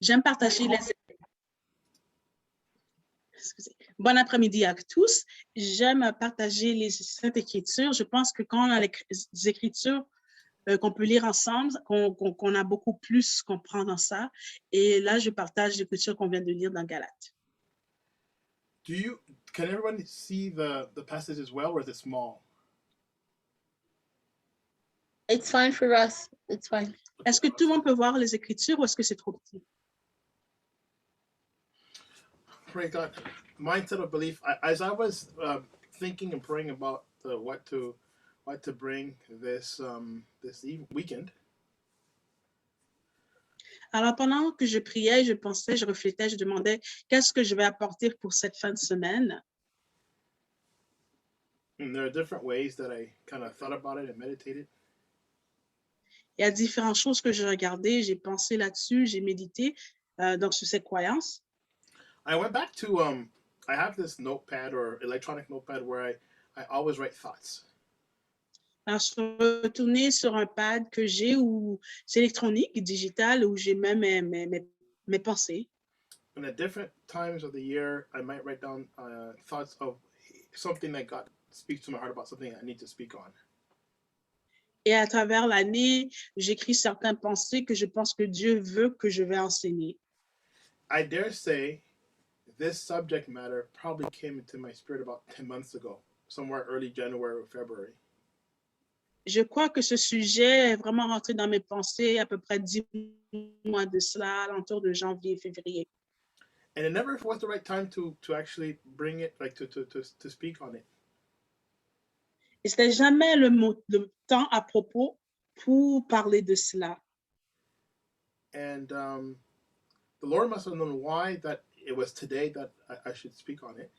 J'aime partager les... Excusez. Bon après-midi à tous. J'aime partager les Saintes Écritures. Je pense que quand on a les Écritures qu'on peut lire ensemble, qu'on a beaucoup plus qu'on prend dans ça. Et là, je partage l'Écriture qu'on vient de lire dans Galates. Can everyone see the passage as well, or is it small? It's fine for us. It's fine. Est-ce que tout le monde peut voir les Écritures ou est-ce que c'est trop petit? Praise God. Mindset of belief. As I was thinking and praying about what to bring this weekend. Alors, pendant que je priais, je pensais, je réfléchissais, je demandais qu'est-ce que je vais apporter pour cette fin de semaine. And there are different ways that I kind of thought about it and meditated. Il y a différentes choses que j'ai regardées, j'ai pensé là-dessus, j'ai médité donc sur cette croyance. I went back to I have this notepad or electronic notepad where I always write thoughts. Alors, je suis retournée sur un pad que j'ai où c'est électronique, digital, où j'ai même mes pensées. And at different times of the year, I might write down thoughts of something that God speaks to my heart about, something I need to speak on. Et à travers l'année, j'écris certaines pensées que je pense que Dieu veut que je vais enseigner. I dare say this subject matter probably came into my spirit about 10 months ago, somewhere early January or February. Je crois que ce sujet est vraiment rentré dans mes pensées à peu près 10 mois de cela, à l'entour de janvier, février. And it never was the right time to actually bring it, like to speak on it. Et c'était jamais le temps à propos pour parler de cela. And the Lord must have known why that it was today that I should speak on it.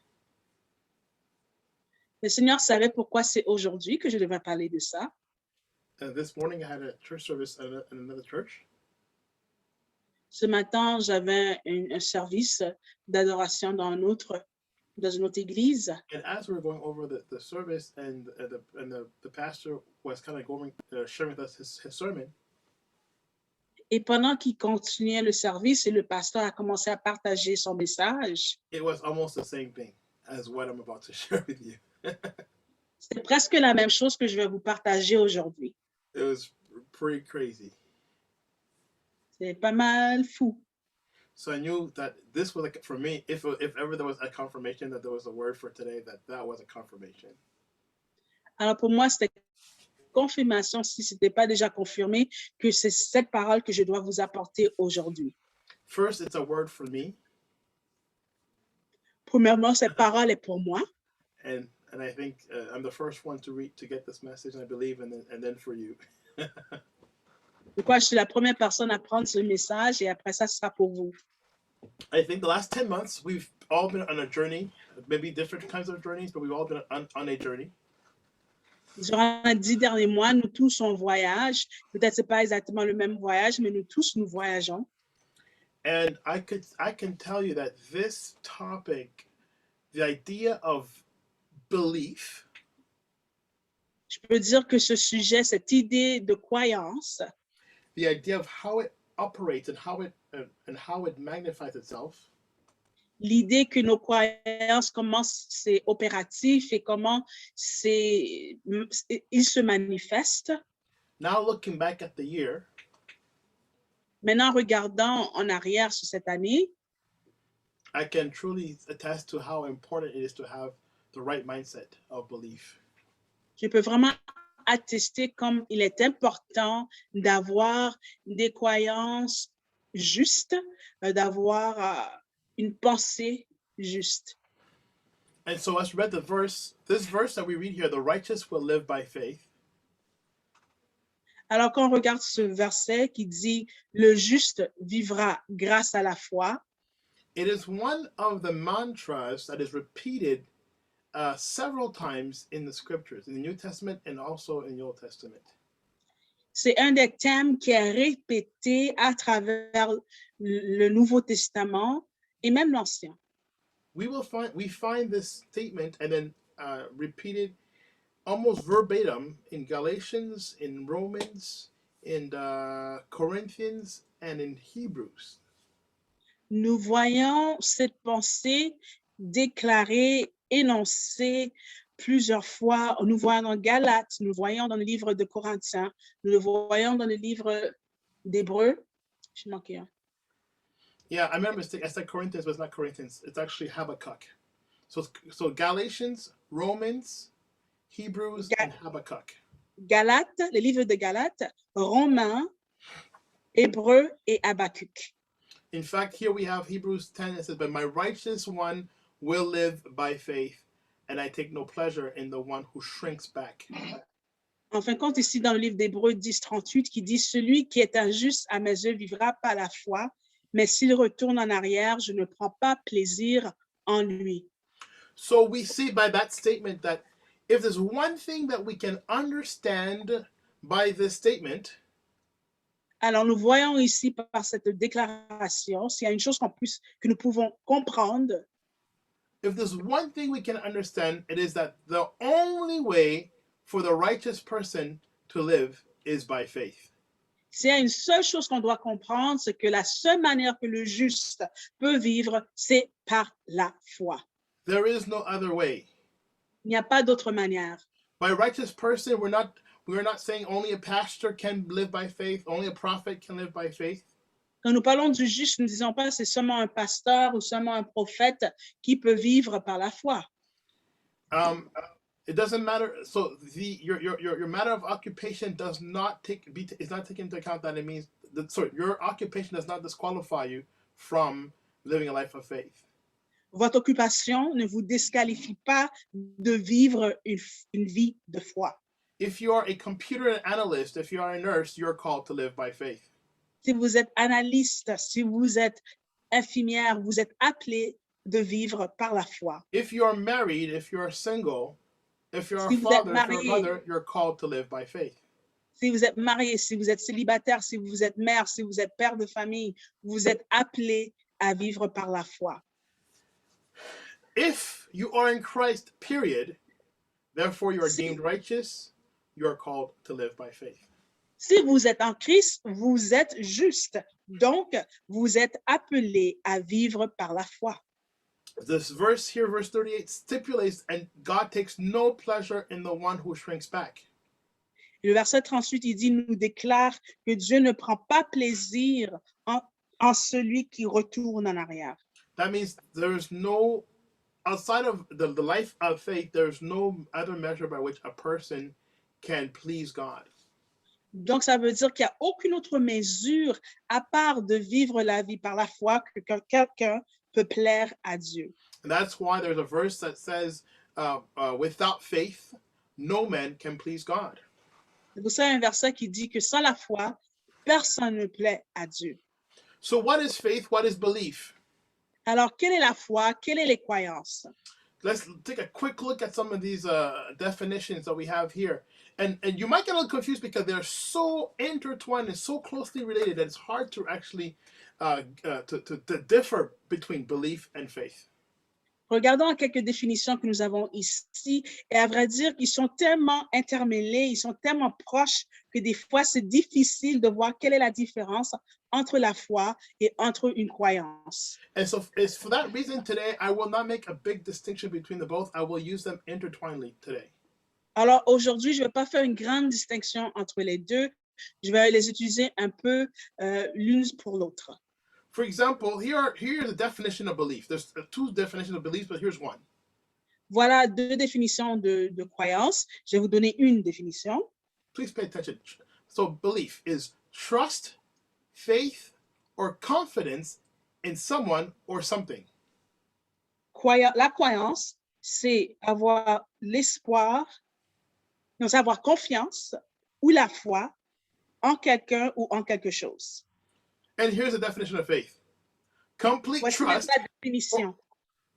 Le Seigneur savait pourquoi c'est aujourd'hui que je devais parler de ça. This morning I had a church service in another church. Ce matin, j'avais un service d'adoration dans une autre église. And as we were going over the service and the pastor was kind of going sharing with us his sermon. Et pendant qu'il continuait le service et le pasteur a commencé à partager son message. It was almost the same thing as what I'm about to share with you. C'est presque la même chose que je vais vous partager aujourd'hui. It was pretty crazy. C'est pas mal fou. So I knew that this was for me. If ever there was a confirmation that there was a word for today, that was a confirmation. Alors pour moi, c'était confirmation, si ce n'était pas déjà confirmé, que c'est cette parole que je dois vous apporter aujourd'hui. First, it's a word for me. Premièrement, cette parole est pour moi. And I think I'm the first one to get this message, and I believe, and then for you. Pourquoi je suis la première personne à prendre ce message et après ça, ce sera pour vous. I think the last 10 months, we've all been on a journey, maybe different kinds of journeys, but we've all been on a journey. Durant les 10 derniers mois, nous tous on voyage. Peut-être c'est pas exactement le même voyage, mais nous tous nous voyageons. And I can tell you that this topic, the idea of belief. Je peux dire que ce sujet, cette idée de croyance. The idea of how it operates and how it magnifies itself. L'idée que nos croyances, comment c'est opératif et comment il se manifeste. Now looking back at the year. Maintenant, regardant en arrière sur cette année. I can truly attest to how important it is to have the right mindset of belief. Je peux vraiment attester comme il est important d'avoir des croyances justes, d'avoir une pensée juste. And so let's read this verse that we read here, the righteous will live by faith. Alors quand on regarde ce verset qui dit le juste vivra grâce à la foi. It is one of the mantras that is repeated several times in the scriptures, in the New Testament and also in the Old Testament. C'est un des thèmes qui est répété à travers le Nouveau Testament et même l'Ancien. We find this statement and then repeated almost verbatim in Galatians, in Romans, in Corinthians and in Hebrews. Nous voyons cette pensée déclarée, énoncée plusieurs fois. Nous voyons dans Galates, nous voyons dans le livre de Corinthiens, nous le voyons dans le livre d'Hébreux. J'ai manqué un. Yeah, I remember I said Corinthians, but it's not Corinthians. It's actually Habakkuk. So Galatians, Romans, Hebrews, and Habakkuk. Galates, le livre de Galates, Romains, Hébreux et Habakkuk. In fact, here we have Hebrews 10. It says, "But my righteous one will live by faith, and I take no pleasure in the one who shrinks back." En fin de compte, ici dans le livre d'Hébreux 10:38, qui dit « Celui qui est injuste à mes yeux vivra par la foi, mais s'il retourne en arrière, je ne prends pas plaisir en lui. » So we see by that statement that if there's one thing that we can understand by this statement, Alors, nous voyons ici par cette déclaration, s'il y a une chose que nous pouvons comprendre, if there's one thing we can understand, it is that the only way for the righteous person to live is by faith. s'il y a une seule chose qu'on doit comprendre, c'est que la seule manière que le juste peut vivre, c'est par la foi. There is no other way. Il n'y a pas d'autre manière. By righteous person, we're not saying only a pastor can live by faith, only a prophet can live by faith. Quand nous parlons du juste, nous ne disons pas que c'est seulement un pasteur ou seulement un prophète qui peut vivre par la foi. It doesn't matter. So your matter of occupation is not taken into account that it means your occupation does not disqualify you from living a life of faith. Votre occupation ne vous disqualifie pas de vivre une vie de foi. If you are a computer analyst, if you are a nurse, you're called to live by faith. Si vous êtes analyste, si vous êtes infirmière, vous êtes appelé de vivre par la foi. If you are married, if you are single, if you're Si a vous êtes father, if you're a marié, mother, you're called to live by faith. si vous êtes marié, si vous êtes célibataire, si vous êtes mère, si vous êtes père de famille, vous êtes appelé à vivre par la foi. If you are in Christ, period, therefore you are deemed righteous, you are called to live by faith. Si vous êtes en Christ, vous êtes juste. Donc, vous êtes appelé à vivre par la foi. This verse here, verse 38, stipulates, and God takes no pleasure in the one who shrinks back. Le verset 38, il dit, nous déclare que Dieu ne prend pas plaisir en celui qui retourne en arrière. That means there's no, outside of the life of faith, there's no other measure by which a person can please God. Donc, ça veut dire qu'il n'y a aucune autre mesure à part de vivre la vie par la foi que quelqu'un peut plaire à Dieu. And that's why there's a verse that says, without faith, no man can please God. C'est pour ça un verset qui dit que sans la foi, personne ne plaît à Dieu. So what is faith? What is belief? Alors, quelle est la foi? Quelles sont les croyances? Let's take a quick look at some of these definitions that we have here. And you might get a little confused because they're so intertwined and so closely related that it's hard to actually to differ between belief and faith. Regardons quelques définitions que nous avons ici. Et à vrai dire, ils sont tellement intermêlés, ils sont tellement proches que des fois, c'est difficile de voir quelle est la différence entre la foi et entre une croyance. And so it's for that reason today, I will not make a big distinction between the both. I will use them intertwinedly today. Alors aujourd'hui, je ne vais pas faire une grande distinction entre les deux. Je vais les utiliser un peu l'une pour l'autre. For example, here's the definition of belief. There's two definitions of belief, but here's one. Voilà deux définitions de croyance. Je vais vous donner une définition. Please pay attention. So belief is trust, faith, or confidence in someone or something. La croyance, c'est avoir l'espoir, non, c'est avoir confiance ou la foi en quelqu'un ou en quelque chose. And here's the definition of faith. Complete Voici trust. la définition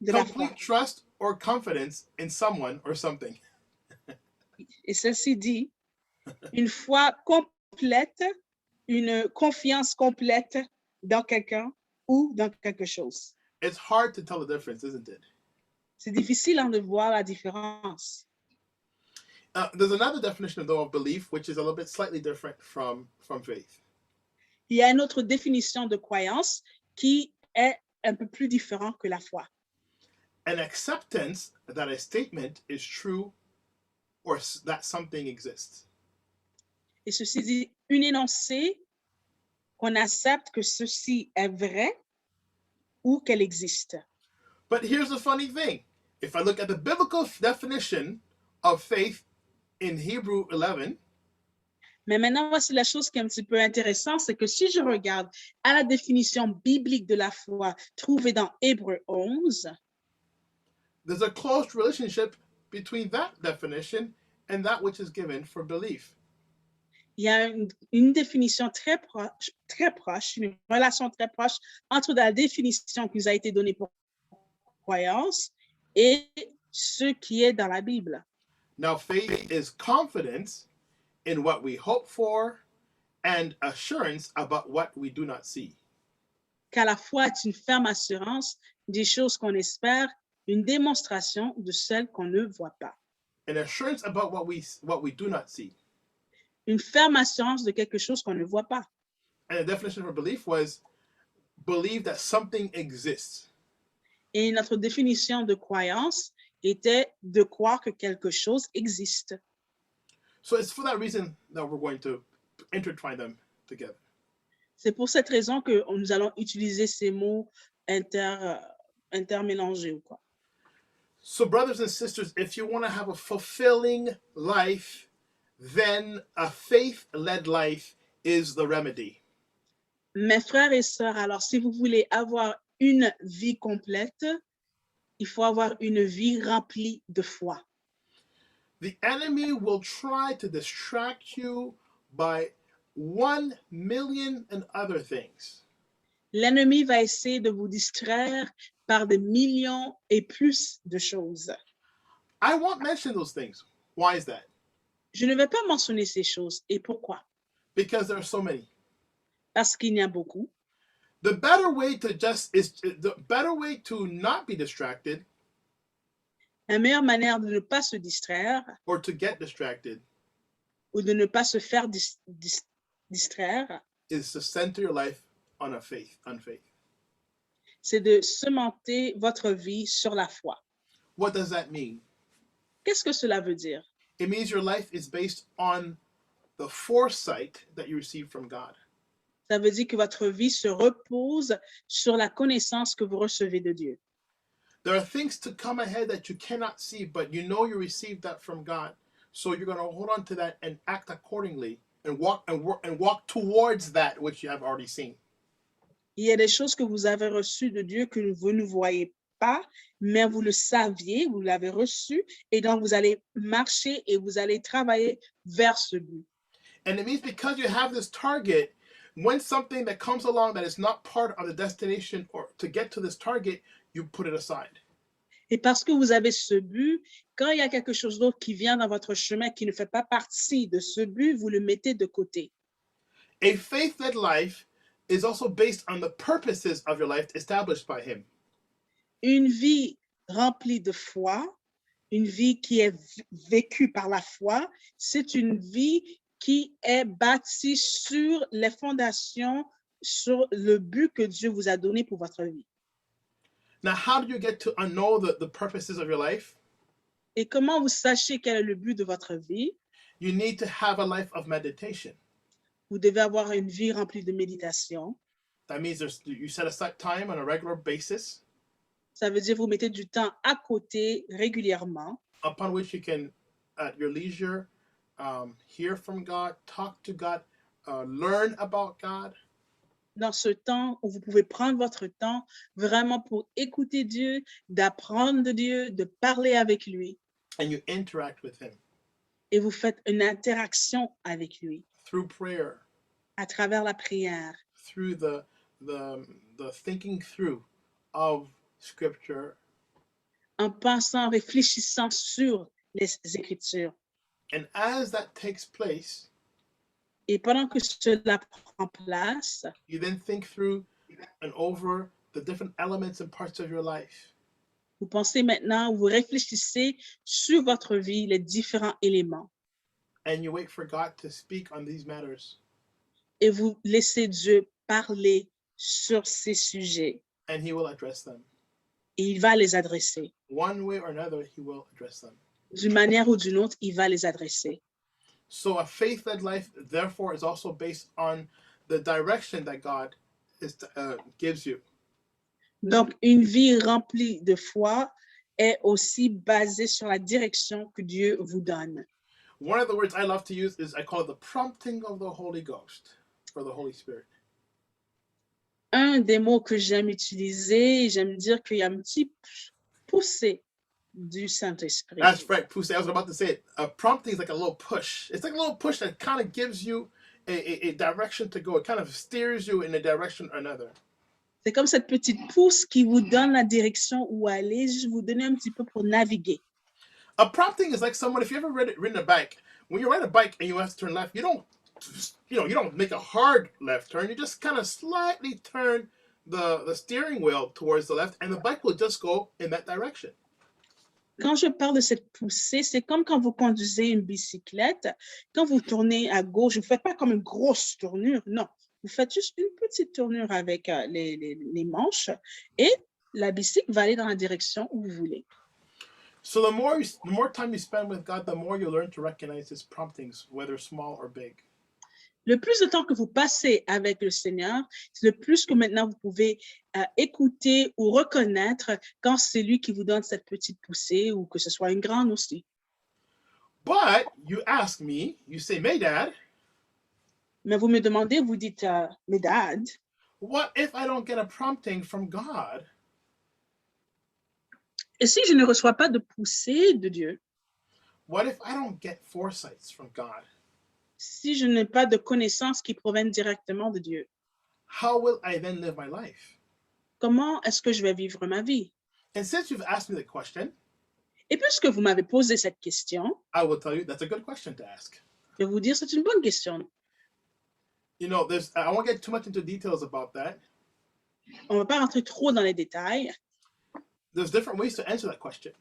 de la foi. Complete trust or confidence in someone or something. Et ceci dit, une foi complète, une confiance complète dans quelqu'un ou dans quelque chose. It's hard to tell the difference, isn't it? C'est difficile de voir la différence. There's another definition, though, of belief, which is a little bit slightly different from faith. Il y a une autre définition de croyance qui est un peu plus différente que la foi. An acceptance that a statement is true or that something exists. Et ceci dit, une énoncée qu'on accepte que ceci est vrai ou qu'elle existe. But here's the funny thing. If I look at the biblical definition of faith in Hebrew 11, Mais maintenant, voici la chose qui est un petit peu intéressante, c'est que si je regarde à la définition biblique de la foi trouvée dans Hébreux 11, there's a close relationship between that definition and that which is given for belief. il y a une définition très proche, une relation très proche entre la définition qui nous a été donnée pour croyance et ce qui est dans la Bible. Now, faith is confidence in what we hope for and assurance about what we do not see. Car la foi est une ferme assurance des choses qu'on espère, une démonstration de celles qu'on ne voit pas. An assurance about what we do not see. Une ferme assurance de quelque chose qu'on ne voit pas. And the definition for belief was believe that something exists. Et notre définition de croyance était de croire que quelque chose existe. So it's for that reason that we're going to intertwine them together. C'est pour cette raison que nous allons utiliser ces mots intermélangés ou quoi. So, brothers and sisters, if you want to have a fulfilling life, then a faith-led life is the remedy. Mes frères et sœurs, alors si vous voulez avoir une vie complète, il faut avoir une vie remplie de foi. The enemy will try to distract you by 1 million and other things. L'ennemi va essayer de vous distraire par des millions et plus de choses. I won't mention those things. Why is that? Je ne vais pas mentionner ces choses. Et pourquoi? Because there are so many. Parce qu'il y en a beaucoup. The better way to not be distracted La meilleure manière de ne pas se distraire or to get distracted ou de ne pas se faire distraire, is to center your life on faith. c'est de cementer votre vie sur la foi. What does that mean? Qu'est-ce que cela veut dire? It means your life is based on the foresight that you receive from God. Ça veut dire que votre vie se repose sur la connaissance que vous recevez de Dieu. There are things to come ahead that you cannot see, but you know you received that from God. So you're going to hold on to that and act accordingly and walk towards that which you have already seen. Il y a des choses que vous avez reçues de Dieu que vous ne voyez pas, mais vous le saviez, vous l'avez reçu, et donc vous allez marcher et vous allez travailler vers ce but. And it means because you have this target, when something that comes along that is not part of the destination or to get to this target, you put it aside. Et parce que vous avez ce but, quand il y a quelque chose d'autre qui vient dans votre chemin qui ne fait pas partie de ce but, vous le mettez de côté. A faith-led life is also based on the purposes of your life established by Him. Une vie remplie de foi, une vie qui est vécue par la foi, c'est une vie qui est bâtie sur les fondations, sur le but que Dieu vous a donné pour votre vie. Now, how do you get to know the purposes of your life? Et comment vous sachez quel est le but de votre vie? You need to have a life of meditation. Vous devez avoir une vie remplie de méditation. That means you set aside time on a regular basis. Ça veut dire vous mettez du temps à côté régulièrement. Upon which you can, at your leisure, hear from God, talk to God, learn about God. Dans ce temps où vous pouvez prendre votre temps vraiment pour écouter Dieu, d'apprendre de Dieu, de parler avec lui. And you interact with Him. Et vous faites une interaction avec lui. Through prayer. À travers la prière. Through the thinking through of Scripture. En pensant, réfléchissant sur les Écritures. And as that takes place, et pendant que cela prend place, you then think through and over the different elements and parts of your life. Vous pensez maintenant, vous réfléchissez sur votre vie, les différents éléments, and you wait for God to speak on these matters. et vous laissez Dieu parler sur ces sujets, And he will address them. et il va les adresser. One way or another, he will address them. D'une manière ou d'une autre, il va les adresser. So a faith-led life, therefore, is also based on the direction that God gives you. Donc, une vie remplie de foi est aussi basée sur la direction que Dieu vous donne. One of the words I love to use is I call it the prompting of the Holy Ghost or the Holy Spirit. Un des mots que j'aime utiliser, j'aime dire qu'il y a un petit poussé du Saint-Esprit. That's right, Poussey. I was about to say it. A prompting is like a little push. It's like a little push that kind of gives you a direction to go. It kind of steers you in a direction or another. C'est comme cette petite pousse qui vous donne la direction où aller, juste vous donner un petit peu pour naviguer. A prompting is like someone, if you ever ridden a bike, when you ride a bike and you have to turn left, you don't make a hard left turn. You just kind of slightly turn the steering wheel towards the left, and the bike will just go in that direction. Quand je parle de cette poussée, c'est comme quand vous conduisez une bicyclette. Quand vous tournez à gauche, vous ne faites pas comme une grosse tournure, non. Vous faites juste une petite tournure avec les manches et la bicycle va aller dans la direction où vous voulez. So the more time you spend with God, the more you learn to recognize his promptings, whether small or big. Le plus de temps que vous passez avec le Seigneur, c'est le plus que maintenant vous pouvez écouter ou reconnaître quand c'est lui qui vous donne cette petite poussée ou que ce soit une grande aussi. But you ask me, you say, Medad, Mais vous me demandez, vous dites, mais Dad, what if I don't get a prompting from God? et si je ne reçois pas de poussée de Dieu, What if I don't get foresights from God? si je n'ai pas de connaissances qui proviennent directement de Dieu, How will I then live my life? comment est-ce que je vais vivre ma vie? And since you've asked me the question, Et puisque vous m'avez posé cette question, I will tell you that's a good question to ask. je vais vous dire c'est une bonne question. You know, I won't get too much into details about that. On ne va pas rentrer trop dans les détails. There's different ways to answer that question.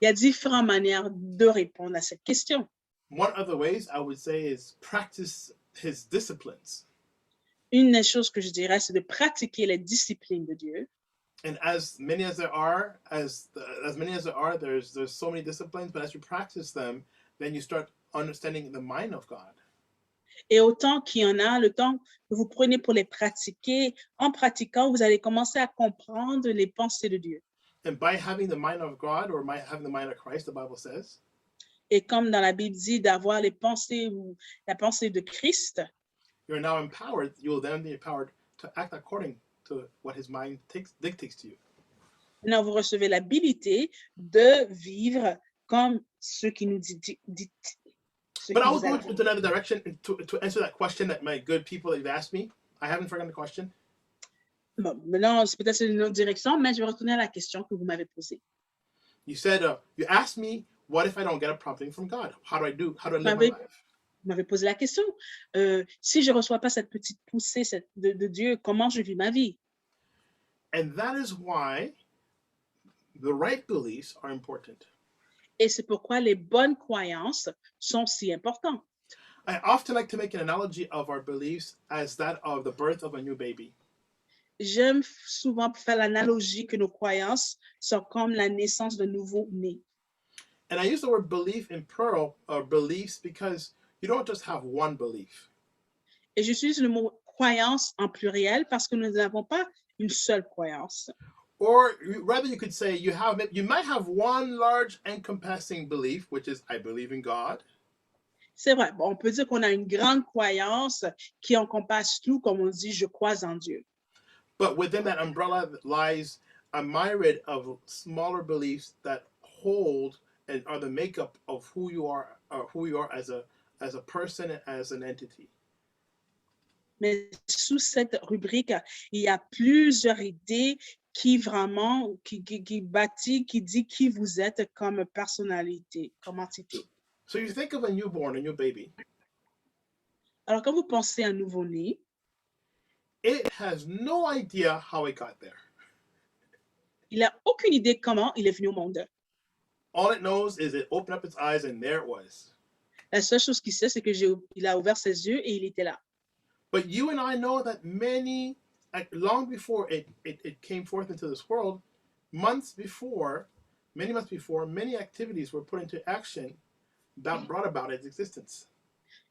Il y a différentes manières de répondre à cette question. One of the ways I would say is practice his disciplines. Une des choses que je dirais, c'est de pratiquer les disciplines de Dieu. And as many as there are, there's so many disciplines. But as you practice them, then you start understanding the mind of God. Et autant qu'il y en a, le temps que vous prenez pour les pratiquer, en pratiquant, vous allez commencer à comprendre les pensées de Dieu. And by having the mind of God or having the mind of Christ, the Bible says, Et comme dans la Bible dit, d'avoir les pensées ou la pensée de Christ, you're now empowered. You will then be empowered to act according to what his mind dictates to you. maintenant vous recevez l'habilité de vivre comme ce qui nous dit. But I will go into another direction to answer that question that my good people that you've asked me. I haven't forgotten the question. Bon, maintenant, c'est peut-être une autre direction, mais je vais retourner à la question que vous m'avez posée. You said, you asked me, what if I don't get a prompting from God? How do I live my life? Vous m'avez posé la question. Si je ne reçois pas cette petite poussée de Dieu, comment je vis ma vie? And that is why the right beliefs are important. Et c'est pourquoi les bonnes croyances sont si importantes. I often like to make an analogy of our beliefs as that of the birth of a new baby. J'aime souvent faire l'analogie que nos croyances sont comme la naissance d'un nouveau-né. And I use the word belief in plural, or beliefs, because you don't just have one belief. Et j'utilise le mot croyance en pluriel parce que nous n'avons pas une seule croyance. Or rather, you could say you might have one large encompassing belief, which is I believe in God. C'est vrai, bon, on peut dire qu'on a une grande croyance qui encompasse tout, comme on dit, je crois en Dieu. But within that umbrella lies a myriad of smaller beliefs that hold and are the makeup of who you are as a person and as an entity. Mais sous cette rubrique, il y a plusieurs idées qui vraiment, qui dit qui vous êtes comme personnalité, comme entité. So you think of a newborn, a new baby. Alors, quand vous pensez à un nouveau-né, It has no idea how it got there. Il n'a aucune idée comment il est venu au monde. All it knows is it opened up its eyes and there it was. La seule chose qu'il sait, c'est que il a ouvert ses yeux et il était là. But you and I know that long before it came forth into this world, many months before, many activities were put into action that brought about its existence.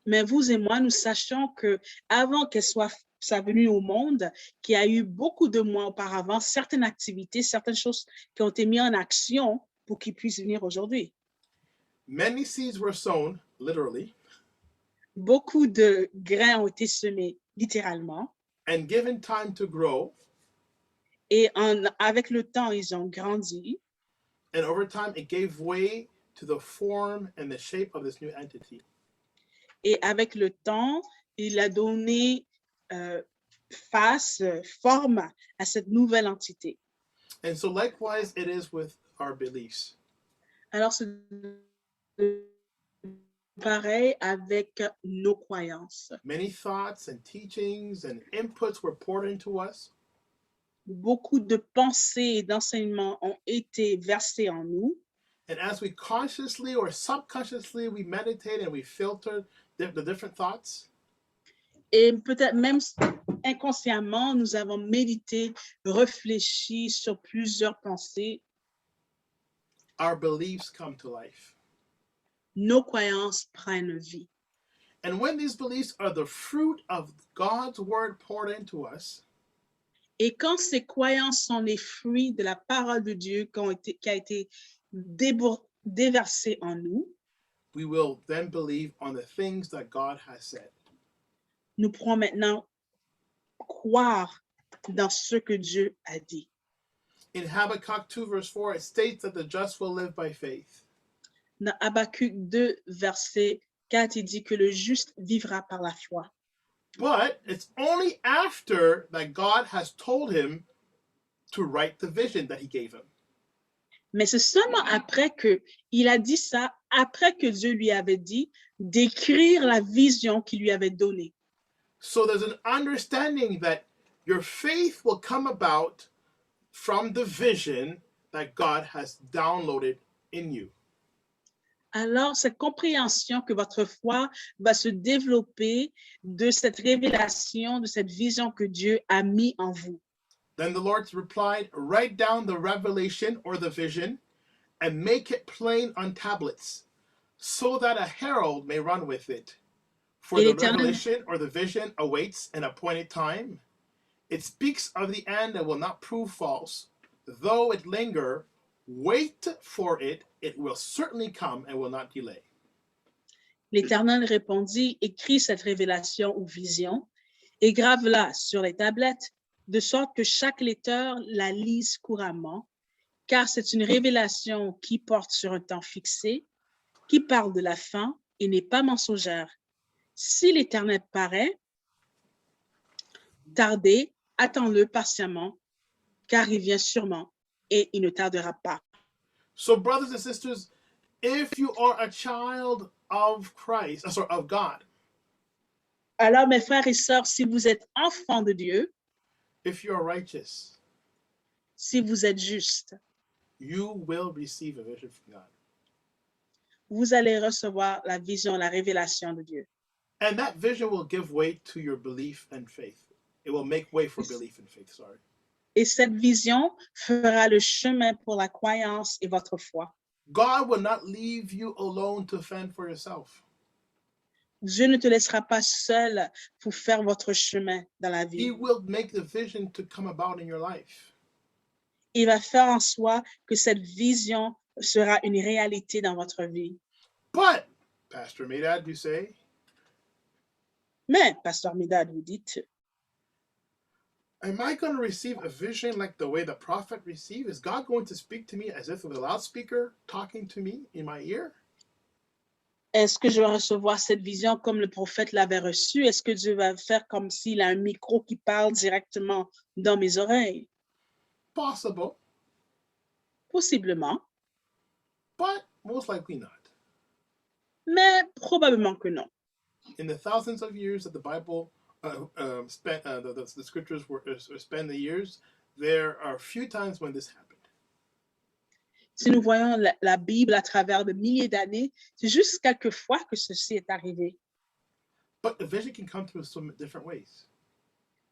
Mais vous et moi, nous sachions que avant qu'elle soit sa venue au monde, qu'il y a eu beaucoup de mois auparavant, certaines activités, certaines choses qui ont été mises en action pour qu'il puisse venir aujourd'hui. Many seeds were sown, literally, Beaucoup de grains ont été semés littéralement and given time to grow. et avec le temps, ils ont grandi. And over time, it gave way to the form and the shape of this new entity. Et avec le temps, il a donné forme à cette nouvelle entité. And so likewise, it is with our beliefs. Alors, c'est pareil avec nos croyances. Many thoughts and teachings and inputs were poured into us. Beaucoup de pensées et d'enseignements ont été versés en nous. And as we consciously or subconsciously, we meditate and we filter the different thoughts. Et peut-être même inconsciemment, nous avons médité, réfléchi sur plusieurs pensées. Our beliefs come to life. Nos croyances prennent vie. And when these beliefs are the fruit of God's word poured into us, et quand ces croyances sont les fruits de la parole de Dieu qui a été déversée en nous, we will then believe on the things that God has said. Nous pourrons maintenant croire dans ce que Dieu a dit. In Habakkuk 2 verse 4, it states that the just will live by faith. Dans Habakkuk 2, verset 4, il dit que le juste vivra par la foi. But it's only after that God has told him to write the vision that he gave him. Mais c'est seulement après qu'il a dit ça, après que Dieu lui avait dit d'écrire la vision qu'il lui avait donnée. So there's an understanding that your faith will come about from the vision that God has downloaded in you. Alors, cette compréhension que votre foi va se développer de cette révélation, de cette vision que Dieu a mis en vous. Then the Lord replied, write down the revelation or the vision and make it plain on tablets so that a herald may run with it. For the revelation or the vision awaits an appointed time. It speaks of the end and will not prove false. Though it linger, wait for it. It will certainly come and will not delay. L'Éternel répondit, écris cette révélation ou vision et grave-la sur les tablettes, de sorte que chaque lecteur la lise couramment, car c'est une révélation qui porte sur un temps fixé, qui parle de la fin et n'est pas mensongère. Si l'Éternel paraît, tardez, attends-le patiemment, car il vient sûrement et il ne tardera pas. So, brothers and sisters, if you are a child of Christ, of God, alors mes frères et sœurs, si vous êtes enfants de Dieu, if you are righteous, si vous êtes juste, you will receive a vision from God. Vous allez recevoir la vision, la révélation de Dieu. And that vision will give way to your belief and faith. It will make way for belief and faith, sorry. Et cette vision fera le chemin pour la croyance et votre foi. God will not leave you alone to fend for yourself. Dieu ne te laissera pas seul pour faire votre chemin dans la vie. He will make the vision to come about in your life. Il va faire en soi que cette vision sera une réalité dans votre vie. But, Pastor Medad, you say, mais, Pasteur Medad, vous dites, am I going to receive a vision like the way the prophet received? Is God going to speak to me as if it was a loudspeaker talking to me in my ear? Est-ce que je vais recevoir cette vision comme le prophète l'avait reçue? Est-ce que Dieu va faire comme s'il a un micro qui parle directement dans mes oreilles? Possible. Possiblement. But most likely not. Mais probablement que non. In the thousands of years that the Bible the scriptures spend the years, there are a few times when this happened. Si nous voyons la Bible à travers de milliers d'années, c'est juste quelques fois que ceci est arrivé. But the vision can come through some different ways,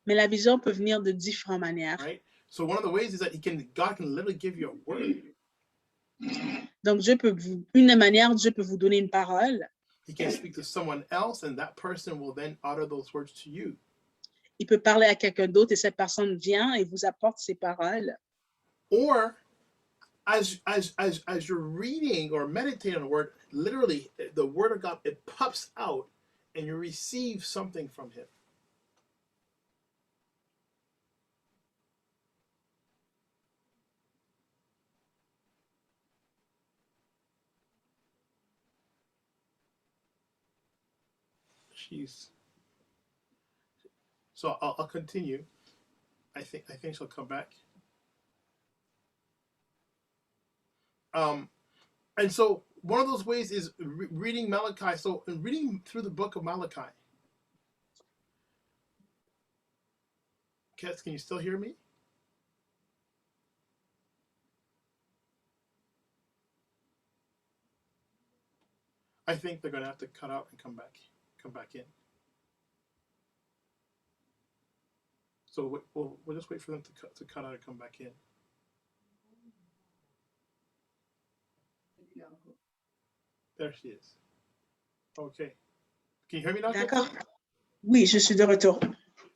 Mais la vision peut venir de différentes manières. right? So one of the ways is that God can literally give you a word. Donc, une des manières, Dieu peut vous donner une parole. He can speak to someone else, and that person will then utter those words to you. Il peut parler à quelqu'un d'autre et cette personne vient et vous apporte ces paroles. Or as you're reading or meditating on a word, literally the word of God, it pops out and you receive something from him. So I'll continue. I think she'll come back. And so one of those ways is reading Malachi. So in reading through the book of Malachi. Kets, can you still hear me? I think they're gonna have to cut out and come back in. So we'll just wait for them to cut out and come back in. There she is. Okay. Can you hear me now? D'accord. Oui, je suis de retour.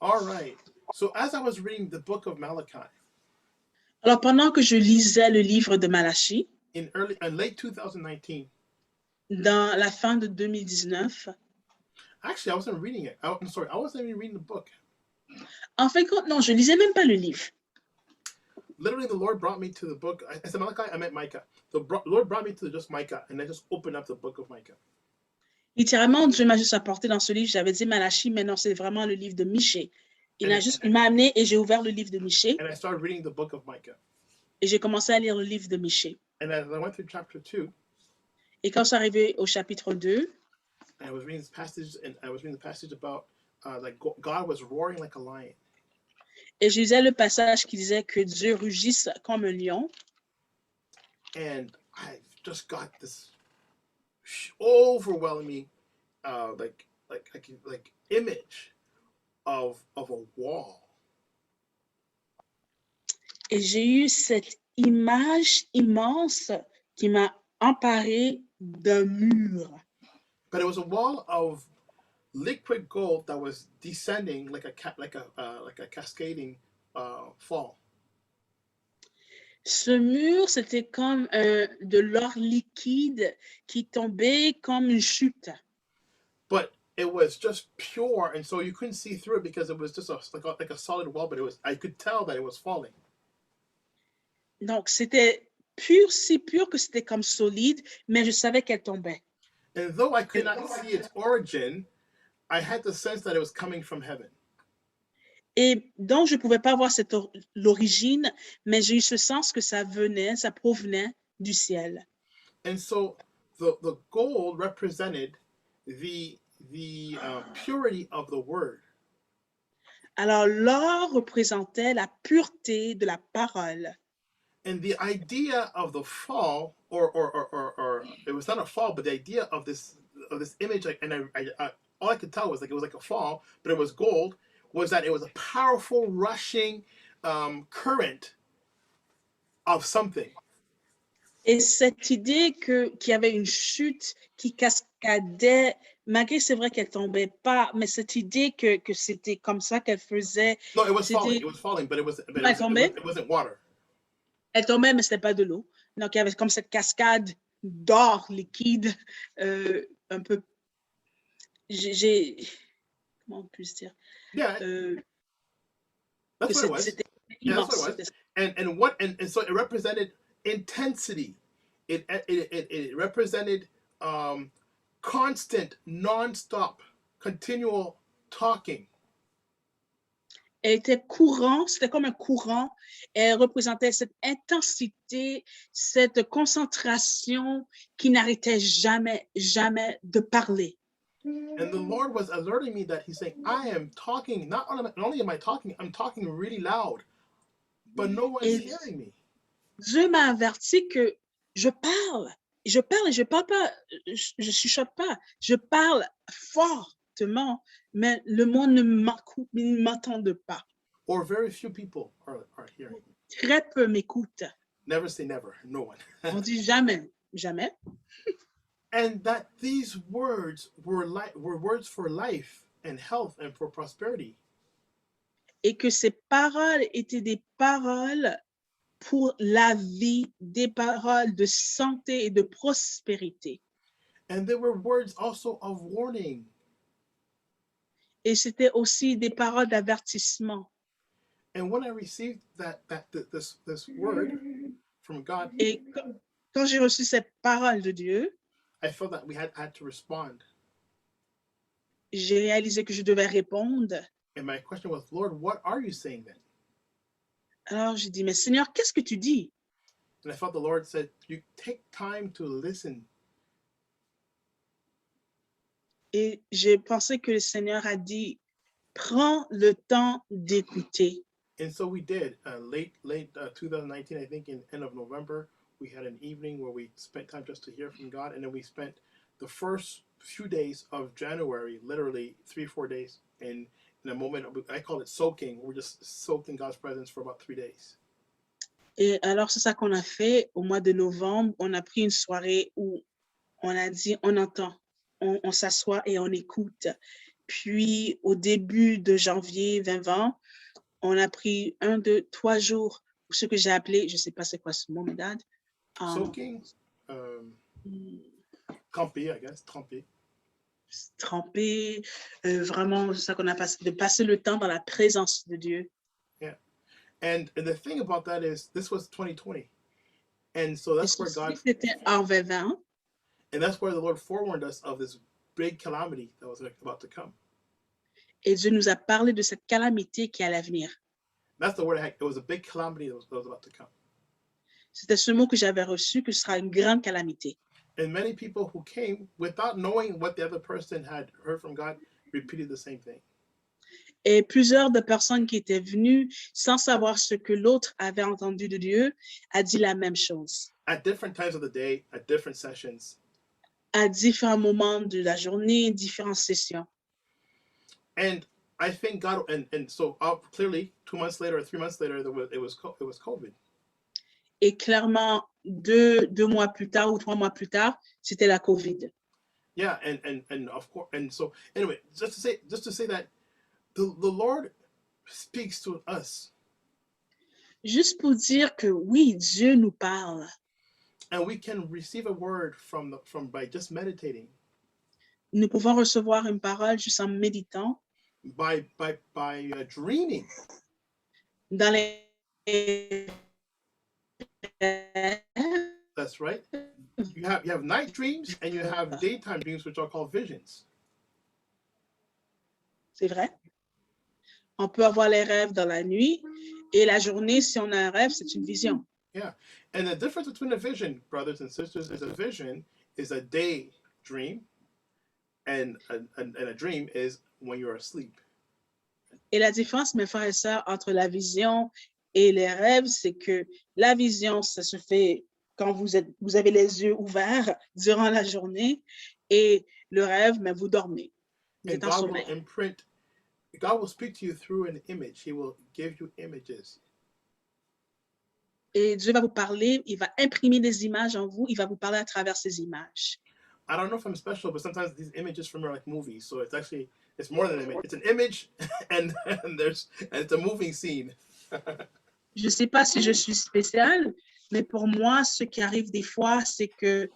All right. So as I was reading the book of Malachi. Alors, pendant que je lisais le livre de Malachie, in late 2019. Dans la fin de 2019. Actually, I wasn't reading it. I'm sorry, I wasn't even reading the book. En fin de compte, non, je lisais même pas le livre. Literally, the Lord brought me to the book. I said Malachi, I meant Micah. The Lord brought me to just Micah, and I just opened up the book of Micah. Littéralement, Dieu m'a juste apporté dans ce livre. J'avais dit Malachie, mais non, c'est vraiment le livre de Michée. Il m'a amené et j'ai ouvert le livre de Michée. And I started reading the book of Micah. Et j'ai commencé à lire le livre de Michée. And as I went through chapter 2. Et quand je suis arrivé au chapitre 2. I was reading this passage, and I was reading the passage about like God was roaring like a lion. Et je lisais le passage qui disait que Dieu rugisse comme un lion. And I just got this overwhelming, like image of a wall. Et j'ai eu cette image immense qui m'a emparé d'un mur. But it was a wall of liquid gold that was descending like a cascading fall. Ce mur, c'était comme de l'or liquide qui tombait comme une chute. But it was just pure, and so you couldn't see through it because it was just like a solid wall. But I could tell that it was falling. Donc c'était pur, si pur que c'était comme solide, mais je savais qu'elle tombait. And though I could not see its origin, I had the sense that it was coming from heaven. Et donc, je ne pouvais pas voir l'origine, mais j'ai eu ce sens que ça provenait du ciel. And so the gold represented the purity of the word. Alors, l'or représentait la pureté de la parole. And the idea of the fall, or it was not a fall, but the idea of this image, like, and I all I could tell was like it was like a fall, but it was gold. Was that it was a powerful rushing current of something. Et cette idée qu'il y avait une chute qui cascadait, malgré c'est vrai qu'elle tombait pas, mais cette idée que c'était comme ça qu'elle faisait. No, it was falling. It was falling, but it wasn't water. Elle tombait, mais c'était pas de l'eau. Donc il y avait comme cette cascade d'or liquide, un peu. Comment on peut se dire? Yeah, that's what it was. Yeah, that's what it was. And so it represented intensity. It represented constant, non-stop, continual talking. Elle était courant, c'était comme un courant. Elle représentait cette intensité, cette concentration qui n'arrêtait jamais, jamais de parler. And the Lord was alerting me that He's saying, I am talking, not only am I talking, I'm talking really loud, but no one's hearing me. Dieu m'a averti que je parle et je parle pas, je chuchote pas, je parle fortement, mais le monde ne m'entend pas. Or very few people are hearing. Très peu m'écoutent. Never say never. No one. On dit jamais, jamais. And that these words were words for life and health and for prosperity. Et que ces paroles étaient des paroles pour la vie, des paroles de santé et de prospérité. And they were words also of warning. Et c'était aussi des paroles d'avertissement. And when I received this word from God, Et quand j'ai reçu cette parole de Dieu, I felt that we had to respond. j'ai réalisé que je devais répondre. And my question was, Lord, what are you saying then? Alors j'ai dit, mais Seigneur, qu'est-ce que tu dis? And I felt the Lord said, you take time to listen. Et j'ai pensé que le Seigneur a dit, prends le temps d'écouter. And so we did. Late 2019, I think in end of November, we had an evening where we spent time just to hear from God. And then we spent the first few days of January, literally 3-4 days, in a moment, I call it soaking. We're just soaked in God's presence for about 3 days. Et alors, c'est ça qu'on a fait au mois de novembre. On a pris une soirée où on a dit, on entend, on s'assoit et on écoute. Puis, au début de janvier 2020, on a pris 1, 2, 3 jours, ce que j'ai appelé, je ne sais pas c'est quoi ce mot, Dad. Soaking, tremper, I guess, tremper. Tremper, vraiment, c'est ça qu'on a passé, de passer le temps dans la présence de Dieu. Yeah. And the thing about that is, this was 2020. And so that's where God... C'était en 2020. And that's where the Lord forewarned us of this big calamity that was about to come. Et Dieu nous a parlé de cette calamité qui allait venir. That's the word I had. It was a big calamity that was about to come. C'était ce mot que j'avais reçu, que ce sera une grande calamité. And many people who came without knowing what the other person had heard from God repeated the same thing. Et plusieurs de personnes qui étaient venues sans savoir ce que l'autre avait entendu de Dieu a dit la même chose. At different times of the day, at different sessions. À différents moments de la journée, différentes sessions. And I think God, and so clearly 2 months later or 3 months later, it was COVID. Et clairement, 2 mois plus tard ou 3 mois plus tard, c'était la COVID. Yeah, and of course, and so anyway, just to say that the Lord speaks to us. Juste pour dire que oui, Dieu nous parle. And we can receive a word from by just meditating. Nous pouvons recevoir une parole juste en méditant. By dreaming. Dans les... That's right. You have night dreams and you have daytime dreams, which are called visions. C'est vrai. On peut avoir les rêves dans la nuit et la journée, si on a un rêve, c'est une vision. Yeah. And the difference between a vision, brothers and sisters, is a vision is a day dream and a dream is when you're asleep. Et la différence, mes frères et sœurs, entre la vision et les rêves, c'est que la vision, ça se fait quand vous avez les yeux ouverts durant la journée et le rêve, mais vous dormez. Vous êtes en sommeil. God will speak to you through an image. He will give you images. Et Dieu va vous parler, il va imprimer des images en vous, il va vous parler à travers ces images. I don't know if I'm special, but sometimes these images for me are like movies. So it's more than an image. It's an image and it's a moving scene. Je ne sais pas si je suis spéciale, mais pour moi, ce qui arrive des fois, c'est que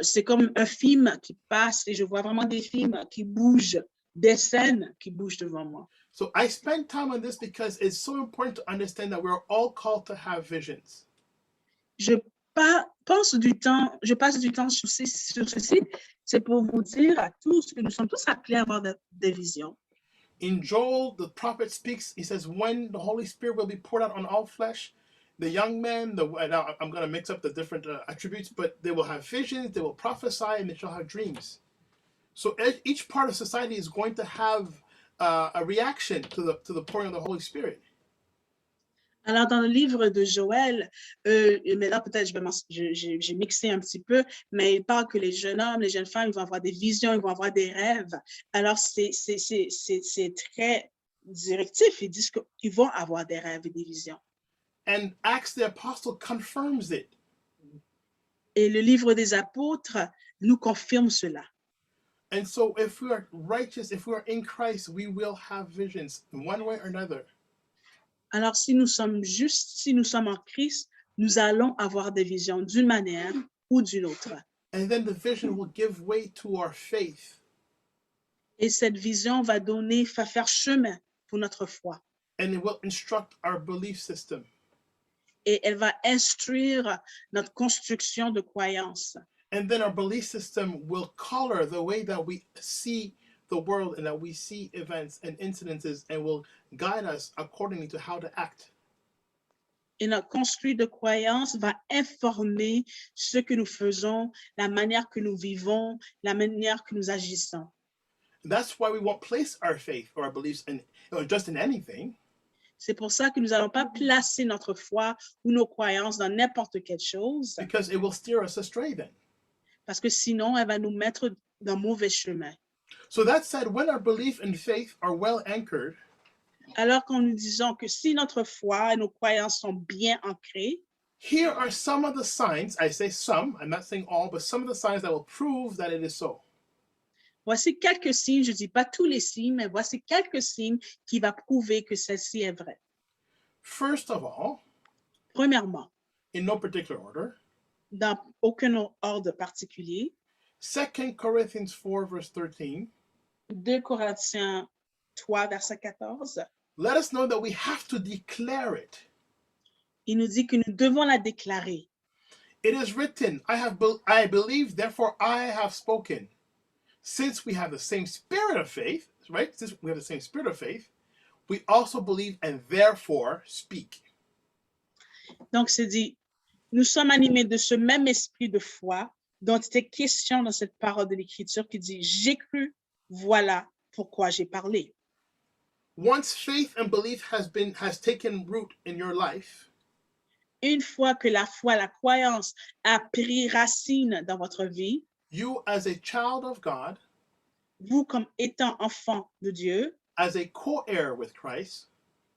c'est comme un film qui passe et je vois vraiment des films qui bougent, des scènes qui bougent devant moi. So I spend time on this because it's so important to understand that we're all called to have visions. Je passe du temps sur ceci, c'est pour vous dire à tous que nous sommes tous appelés à avoir des visions. In Joel, the prophet speaks, he says, when the Holy Spirit will be poured out on all flesh, the young men, I'm going to mix up the different attributes, but they will have visions, they will prophesy, and they shall have dreams. So each part of society is going to have a reaction to the pouring of the Holy Spirit. Alors, dans le livre de Joël, mais là, peut-être, j'ai mixé un petit peu, mais il parle que les jeunes hommes, les jeunes femmes, ils vont avoir des visions, ils vont avoir des rêves. Alors, c'est très directif. Ils disent qu'ils vont avoir des rêves et des visions. And Acts the Apostle confirms it. Et le livre des apôtres nous confirme cela. And so if we are righteous, if we are in Christ, we will have visions in one way or another. Alors, si nous sommes justes, si nous sommes en Christ, nous allons avoir des visions d'une manière ou d'une autre. And then the vision will give way to our faith. Et cette vision va faire chemin pour notre foi. And it will instruct our belief system. Et elle va instruire notre construction de croyances. And then our belief system will color the way that we see the world and that we see events and incidences and will guide us accordingly to how to act. Et notre construit de croyances va informer ce que nous faisons, la manière que nous vivons, la manière que nous agissons. That's why we won't place our faith or our beliefs in just in anything. C'est pour ça que nous n'allons pas placer notre foi ou nos croyances dans n'importe quelle chose. Because it will steer us astray then. Parce que sinon, elle va nous mettre dans mauvais chemin. So that said, when our belief and faith are well anchored, alors quand nous disons que si notre foi et nos croyances sont bien ancrées, here are some of the signs, I say some, I'm not saying all, but some of the signs that will prove that it is so. Voici quelques signes, je ne dis pas tous les signes, mais voici quelques signes qui vont prouver que celle-ci est vraie. First of all, premièrement, in no particular order, dans aucun ordre particulier, 2 Corinthians 4, verse 13, 2 Corinthiens 3, verset 14, let us know that we have to declare it. Il nous dit que nous devons la déclarer. It is written, I believe, therefore I have spoken. Since we have the same spirit of faith, right? Since we have the same spirit of faith, we also believe and therefore speak. Donc, c'est dit, nous sommes animés de ce même esprit de foi dont il était question dans cette parole de l'Écriture qui dit, j'ai cru, voilà pourquoi j'ai parlé. Once faith and belief has taken root in your life, une fois que la foi, la croyance a pris racine dans votre vie, you as a child of God, vous comme étant enfant de Dieu, as a co-heir with Christ,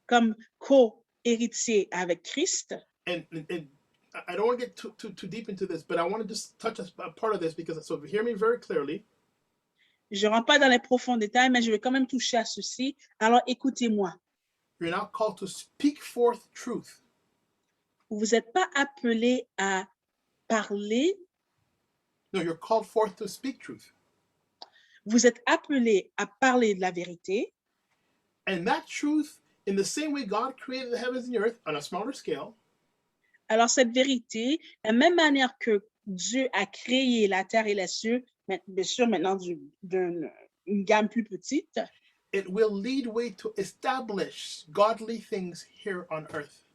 comme co-héritier avec Christ, and I don't want to get too deep into this, but I want to just touch a part of this because so hear me very clearly. Je ne rentre pas dans les profonds détails, mais je vais quand même toucher à ceci. Alors écoutez-moi. You're now called to speak forth truth. Vous n'êtes pas appelé à parler. No, you're called forth to speak truth. Vous êtes appelé à parler de la vérité. And that truth, in the same way God created the heavens and the earth on a smaller scale. Alors cette vérité, de la même manière que Dieu a créé la terre et les cieux, bien sûr maintenant d'une gamme plus petite, it will lead way to establish godly things here on earth.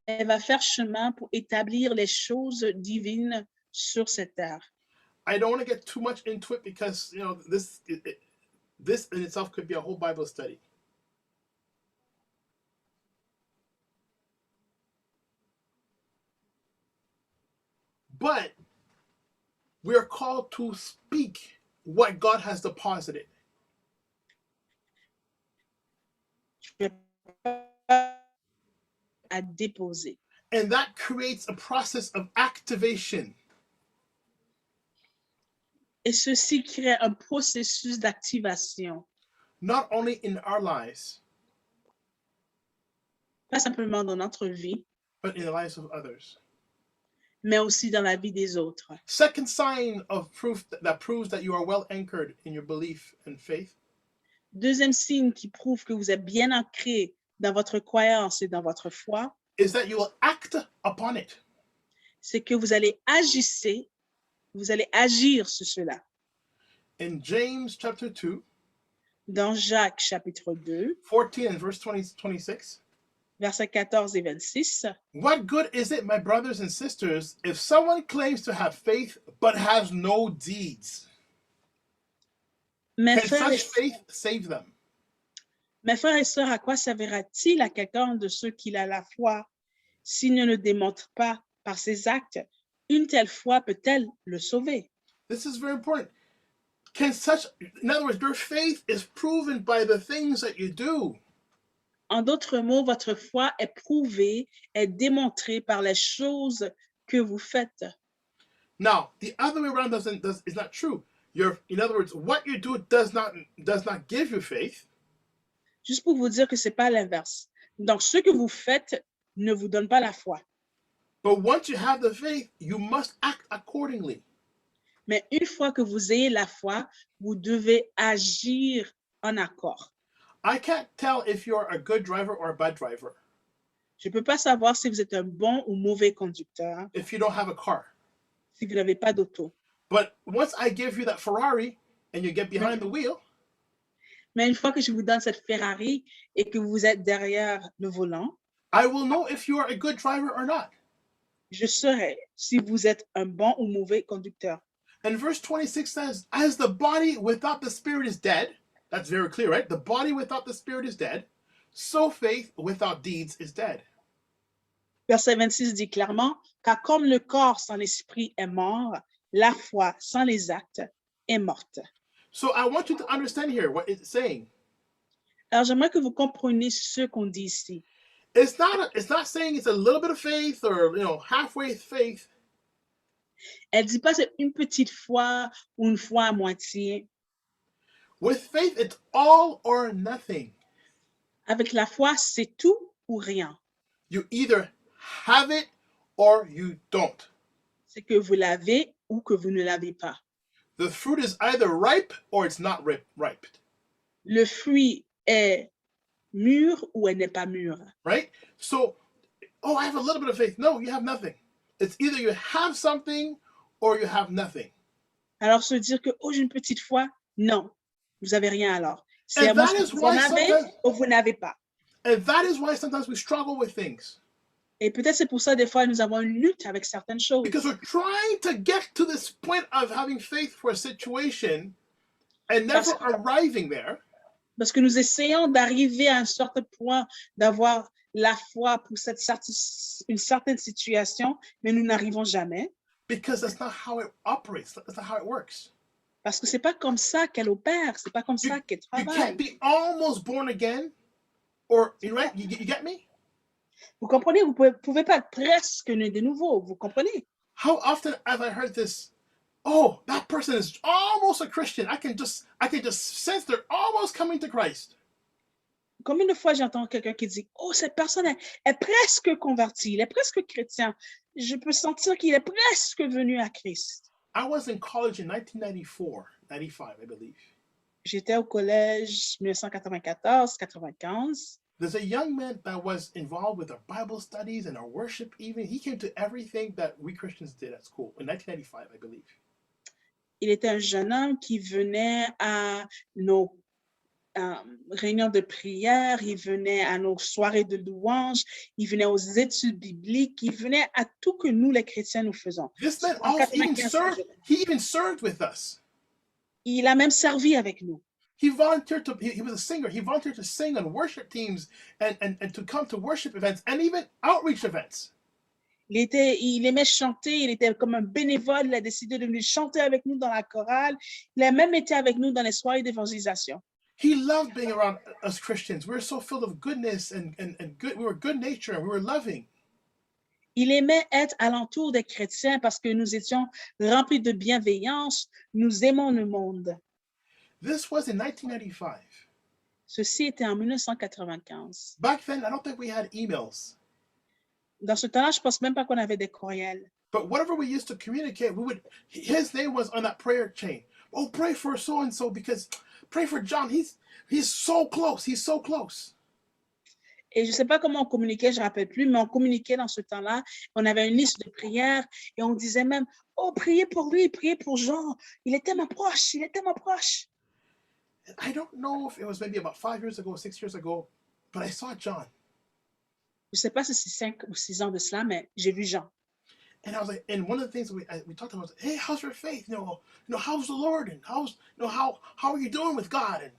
Elle va faire chemin pour établir les choses divines sur cette terre. I don't want to get too much into it because this in itself could be a whole Bible study. But we are called to speak what God has deposited. À déposer. And that creates a process of activation. Et ceci crée un processus d'activation. Not only in our lives, pas simplement dans notre vie, but in the lives of others. Mais aussi dans la vie des autres. Second sign of proof that proves that you are well anchored in your belief and faith. Deuxième signe qui prouve que vous êtes bien ancré dans votre croyance et dans votre foi, is that you will act upon it. C'est que vous allez agir sur cela. In James chapter 2, dans Jacques chapitre 2, 14 and verse 26, versets 14 et 26. What good is it, my brothers and sisters, if someone claims to have faith but has no deeds? Can such faith save them? Mes frères et sœurs, à quoi servira-t-il à quelqu'un de ceux qu'il a la foi s'il ne le démontre pas par ses actes? Une telle foi peut-elle le sauver? This is very important. In other words, your faith is proven by the things that you do. En d'autres mots, votre foi est prouvée, est démontrée par les choses que vous faites. Now, the other way around is not true. In other words, what you do does not give you faith. Juste pour vous dire que ce n'est pas l'inverse. Donc, ce que vous faites ne vous donne pas la foi. But once you have the faith, you must act accordingly. Mais une fois que vous ayez la foi, vous devez agir en accord. I can't tell if you're a good driver or a bad driver Je ne peux pas savoir si vous êtes un bon ou mauvais conducteur if you don't have a car. si vous n'avez pas d'auto. But once I give you that Ferrari and you get behind the wheel, Mais une fois que je vous donne cette Ferrari et que vous êtes derrière le volant, I will know if you are a good driver or not. je saurai si vous êtes un bon ou mauvais conducteur. And verse 26 says, as the body without the spirit is dead, that's very clear, right? The body without the spirit is dead, so faith without deeds is dead. Verset 26 dit clairement, car comme le corps sans l'esprit est mort, la foi sans les actes est morte. So I want you to understand here what it's saying. Alors j'aimerais que vous compreniez ce qu'on dit ici. It's not saying it's a little bit of faith or halfway faith. Elle dit pas c'est une petite foi ou une foi à moitié. With faith, it's all or nothing. Avec la foi, c'est tout ou rien. You either have it or you don't. C'est que vous l'avez ou que vous ne l'avez pas. The fruit is either ripe or it's not ripe. Le fruit est mûr ou elle n'est pas mûre. Right? So, I have a little bit of faith. No, you have nothing. It's either you have something or you have nothing. Alors se dire que j'ai une petite foi, non, vous n'avez rien alors. C'est And à that is vous why en avez ou vous n'avez pas. And that is why sometimes we struggle with things. Et peut-être c'est pour ça des fois nous avons une lutte avec certaines choses. Because we're trying to get to this point of having faith for a situation and never arriving there. Parce que nous essayons d'arriver à un certain point, d'avoir la foi pour une certaine situation, mais nous n'arrivons jamais. Because that's not how it operates. That's not how it works. Parce que c'est pas comme ça qu'elle opère, c'est pas comme ça qu'elle You travaille. can't be almost born again, or right? You get me? Vous comprenez? Vous pouvez pas être presque né de nouveau. Vous comprenez? How often have I heard this? Oh, that person is almost a Christian. I can just sense they're almost coming to Christ. Combien de fois j'entends quelqu'un qui dit, cette personne est presque convertie, il est presque chrétien. Je peux sentir qu'il est presque venu à Christ. I was in college in 1994, 95, I believe. J'étais au collège 1994, 95. There's a young man that was involved with our Bible studies and our worship even. He came to everything that we Christians did at school in 1995, I believe. Il était un jeune homme qui venait à nos réunions de prière, il venait à nos soirées de louange, il venait aux études bibliques, il venait à tout que nous, les chrétiens, nous faisons. This man he even served with us. Il a même servi avec nous. He volunteered he was a singer. He volunteered to sing on worship teams and to come to worship events and even outreach events. Il aimait chanter, il était comme un bénévole, il a décidé de venir chanter avec nous dans la chorale. Il a même été avec nous dans les soirées d'évangélisation. He loved being around us Christians. We were so filled of goodness and good. We were good nature and we were loving. Il aimait être alentour des chrétiens parce que nous étions remplis de bienveillance. Nous aimons le monde. This was in 1995. Ceci était en 1995. Back then, I don't think we had emails. Dans ce temps-là, je ne pense même pas qu'on avait des courriels. But whatever we used to communicate, his name was on that prayer chain. Oh, pray for so-and-so because pray for John. He's so close. He's so close. Et je ne sais pas comment on communiquait, je ne me rappelle plus, mais on communiquait dans ce temps-là. On avait une liste de prières et on disait même, priez pour lui, priez pour Jean. Il est tellement proche, il est tellement proche. I don't know if it was maybe about 5 years ago, 6 years ago, but I saw John. Je ne sais pas si c'est 5 ou 6 ans de cela, mais j'ai vu Jean. And I was like, and one of the things we talked about was, hey, how's your faith? How's the Lord? And how are you doing with God?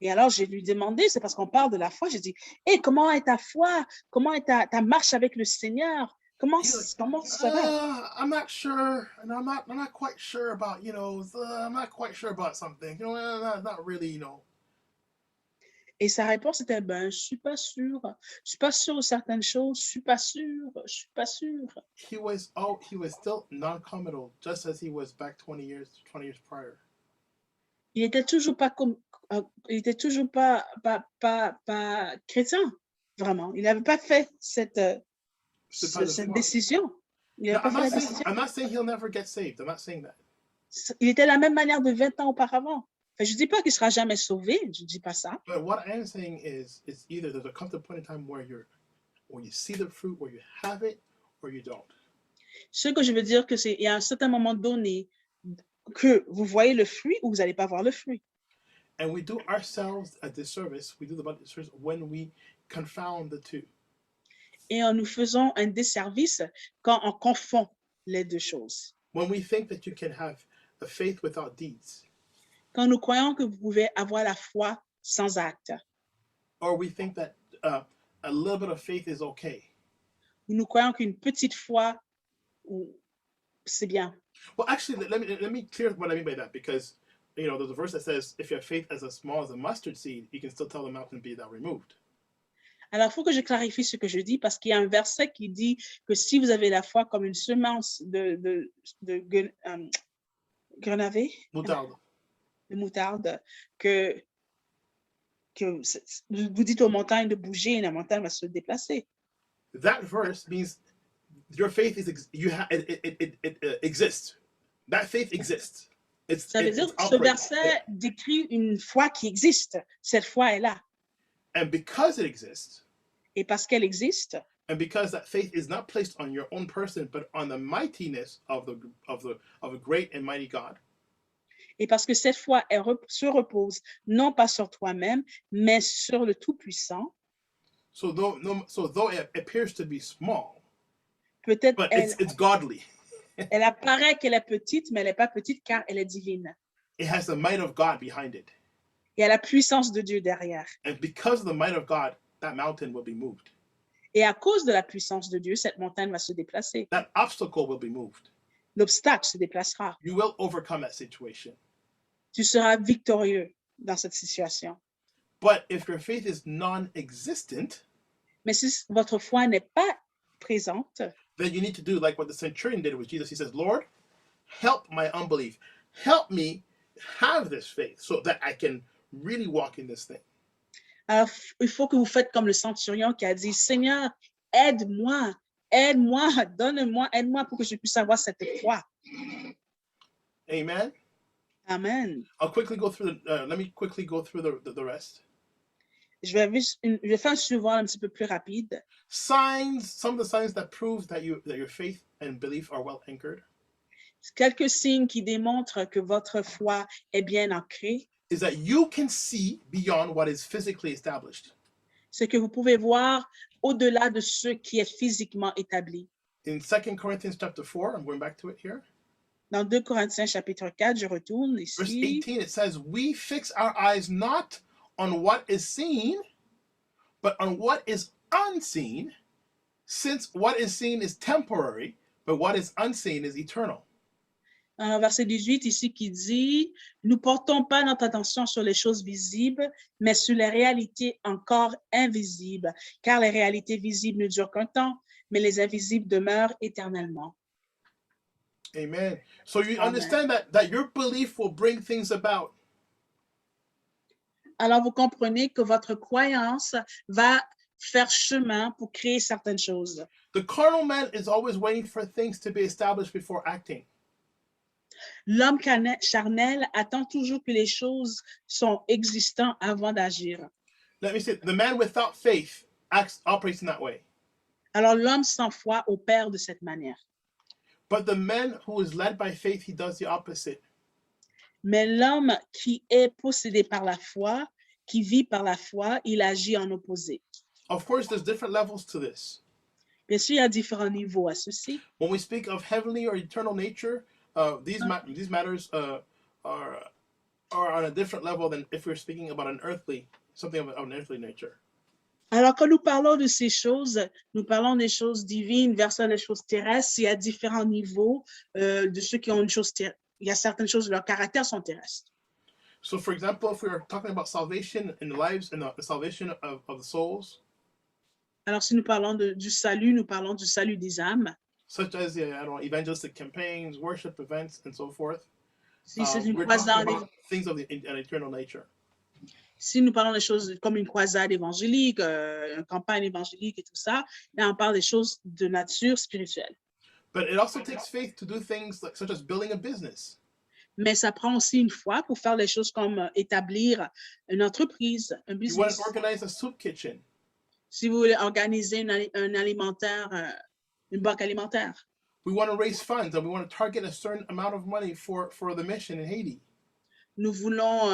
Et alors, j'ai lui demandé, c'est parce qu'on parle de la foi, j'ai dit, hey, comment est ta foi? Comment est ta marche avec le Seigneur? Comment, He's like, comment ça va? I'm not sure, and I'm not quite sure about, I'm not quite sure about something, not really, Et sa réponse était, ben, je suis pas sûre de certaines choses, je suis pas sûre. He was still non-committal, just as he was back 20 years prior. Il était toujours pas comme, il était toujours pas chrétien, vraiment. Il n'avait pas fait cette décision. Il No, n'avait pas fait la décision. I'm not saying he'll never get saved. I'm not saying that. Il était de la même manière de 20 ans auparavant. Enfin, je dis pas qu'il sera jamais sauvé, je dis pas ça. But what I am saying is, it's either there's a come to a point in time where you see the fruit, where you have it, or you don't. Ce que je veux dire, que c'est, il y a un certain moment donné que vous voyez le fruit ou vous n'allez pas voir le fruit. And we do ourselves a disservice. We do the body disservice when we confound the two. Et en nous faisant un desservice quand on confond les deux choses. When we think that you can have a faith without deeds, Quand nous croyons que vous pouvez avoir la foi sans acte. or we think that a little bit of faith is okay. Nous croyons qu'une petite foi, c'est bien. Well, actually, let me clear what I mean by that, because there's a verse that says, if you have faith as small as a mustard seed, you can still tell the mountain be thou removed. Alors, il faut que je clarifie ce que je dis parce qu'il y a un verset qui dit que si vous avez la foi comme une semence de grenavé, Moutarde. de moutarde, que vous dites aux montagnes de bouger et la montagne va se déplacer. That verse means your faith is exists. That faith exists. Ça veut dire que ce verset décrit une foi qui existe. Cette foi est là. And because it exists, et parce qu'elle existe, and because that faith is not placed on your own person, but on the mightiness of a great and mighty God, et parce que cette foi se repose non pas sur toi-même, mais sur le Tout-Puissant. So though it appears to be small, peut-être but it's godly. Elle apparaît qu'elle est petite, mais elle n'est pas petite car elle est divine. It has the might of God behind it. Il y a la puissance de Dieu derrière. And because of the might of God, that mountain will be moved. Et à cause de la puissance de Dieu, cette montagne va se déplacer. That obstacle will be moved. L'obstacle se déplacera. You will overcome that situation. Tu seras victorieux dans cette situation. But if your faith is non-existent, mais si votre foi n'est pas présente, then you need to do like what the centurion did with Jesus. He says, Lord, help my unbelief. Help me have this faith so that I can really walk in this thing. Alors, il faut que vous faites comme le centurion qui a dit, Seigneur, aide-moi, donne-moi, aide-moi pour que je puisse avoir cette foi. Amen. Amen. I'll quickly go through let me quickly go through the rest. Je vais faire un suivant un petit peu plus rapide. Signs, some of the signs that prove that your faith and belief are well anchored. Quelques signes qui démontrent que votre foi est bien ancrée. Is that you can see beyond what is physically established. C'est que vous pouvez voir au-delà de ce qui est physiquement établi. In 2 Corinthians chapter 4, I'm going back to it here. Dans 2 Corinthiens chapitre 4, je retourne ici. Verse 18, it says, we fix our eyes not on what is seen, but on what is unseen, since what is seen is temporary, but what is unseen is eternal. Un verset 18 ici qui dit, nous portons pas notre attention sur les choses visibles, mais sur les réalités encore invisibles, car les réalités visibles ne durent qu'un temps, mais les invisibles demeurent éternellement. Amen. So you Amen. understand that your belief will bring things about. Alors vous comprenez que votre croyance va faire chemin pour créer certaines choses. The carnal man is always waiting for things to be established before acting. L'homme charnel attend toujours que les choses sont existantes avant d'agir. Let me say, the man without faith operates in that way. Alors l'homme sans foi opère de cette manière. But the man who is led by faith, he does the opposite. Mais l'homme qui est possédé par la foi, qui vit par la foi, il agit en opposé. Of course, there's different levels to this. Bien sûr, il y a différents niveaux à ceci. When we speak of heavenly or eternal nature, these matters are are on a different level than if we're speaking about something of an earthly nature. Alors, quand nous parlons de ces choses, nous parlons des choses divines versus les choses terrestres. Il y a différents niveaux de ceux qui ont une chose terrestre. Il y a certaines choses, leurs caractères sont terrestres. So, for example, if we are talking about salvation in the lives and the salvation of the souls, Alors, si nous parlons du salut, nous parlons du salut des âmes. such as evangelistic campaigns, worship events, and so forth, Si c'est une we're talking croisade, about things of an eternal nature. si nous parlons des choses comme une croisade évangélique, une campagne évangélique et tout ça, là, on parle des choses de nature spirituelle. But it also takes faith to do things such as building a business. Mais ça prend aussi une foi pour faire des choses comme établir une entreprise, un You want business. to organize a soup kitchen. Si vous voulez organiser un alimentaire, une banque alimentaire. We want to raise funds and we want to target a certain amount of money for the mission in Haiti. Nous voulons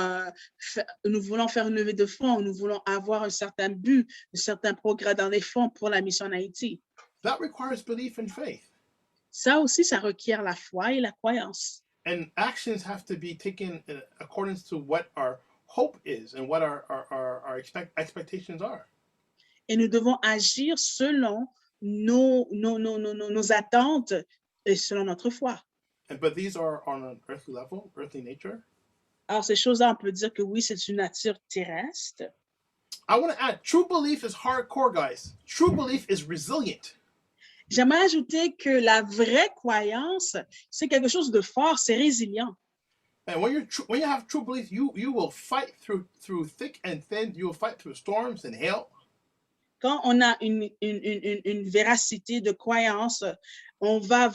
faire une levée de fonds, nous voulons avoir un certain but, un certain progrès dans les fonds pour la mission en Haïti. That requires belief and faith. Ça aussi, ça requiert la foi et la croyance. And actions have to be taken in accordance to what our hope is and what our expectations are. Et nous devons agir selon nos attentes et selon notre foi. But these are on an earthly level, earthly nature. Alors, ces choses-là, on peut dire que oui, c'est une nature terrestre. I want to add, true belief is hardcore, guys. True belief is resilient. J'aimerais ajouter que la vraie croyance, c'est quelque chose de fort, c'est résilient. And when you have true belief, you will fight through thick and thin. You will fight through storms and hail. Quand on a une véracité de croyance, on va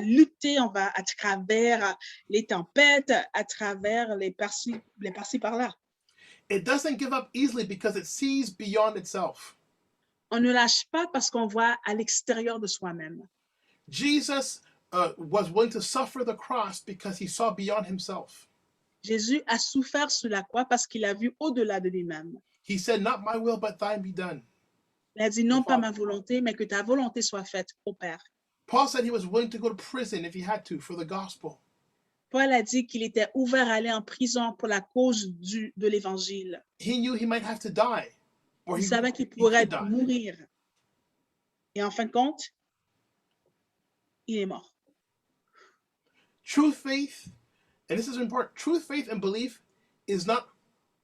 lutter, on va à travers les tempêtes, à travers les par-ci par-là. It doesn't give up easily because it sees beyond itself. On ne lâche pas parce qu'on voit à l'extérieur de soi-même. Jesus was willing to suffer the cross because he saw beyond himself. Jésus a souffert sur la croix parce qu'il a vu au-delà de lui-même. He said, "Not my will, but thine be done." Il a dit non pas ma volonté, mais que ta volonté soit faite, ô Père. Paul said he was willing to go to prison if he had to for the gospel. Paul a dit qu'il était ouvert à aller en prison pour la cause de l'évangile. He knew he might have to die. Or Il he savait qu'il could pourrait die. mourir. Et en fin de compte, il est mort. True faith, and this is important, true faith and belief is not